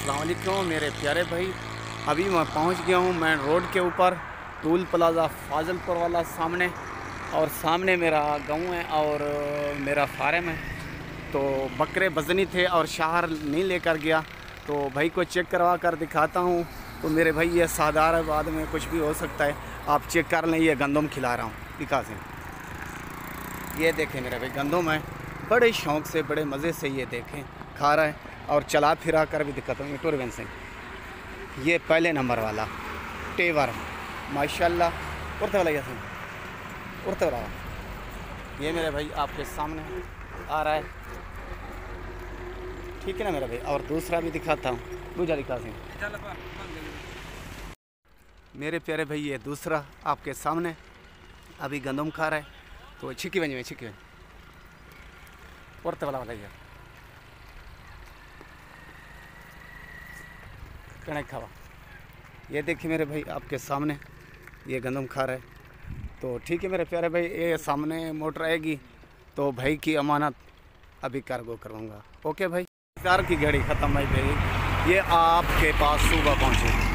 अस्सलाम वालेकुम मेरे प्यारे भाई। अभी मैं पहुंच गया हूं मेन रोड के ऊपर, टूल प्लाज़ा फाजलपुर वाला सामने। और सामने मेरा गांव है और मेरा फार्म है। तो बकरे बजनी थे और शहर नहीं लेकर गया, तो भाई को चेक करवा कर दिखाता हूं। तो मेरे भाई ये सादाराबाद में कुछ भी हो सकता है, आप चेक कर लें। ये गंदम खिला रहा हूँ दिखा से। ये देखें मेरे भाई गंदम है, बड़े शौक़ से बड़े मज़े से ये देखें खा रहा है। और चला फिरा कर भी दिखाता हूँ। टूरवेन से ये पहले नंबर वाला टेवर माशाल्लाह उड़ते वाला जैसे उड़ते वाला। ये मेरे भाई आपके सामने आ रहा है, ठीक है ना मेरा भाई। और दूसरा भी दिखाता हूँ, दूसरा दिखा से मेरे प्यारे भाई। ये दूसरा आपके सामने अभी गंदम खा रहा है। तो छिकी बनी में छिकी उड़ते वाला ये कणक खावा। ये देखिए मेरे भाई आपके सामने ये गंदम खा रहा है। तो ठीक है मेरे प्यारे भाई, ये सामने मोटर आएगी तो भाई की अमानत अभी कार्गो करवाऊँगा। ओके भाई, कार की गाड़ी ख़त्म भाई। ये आपके पास सुबह पहुँचे।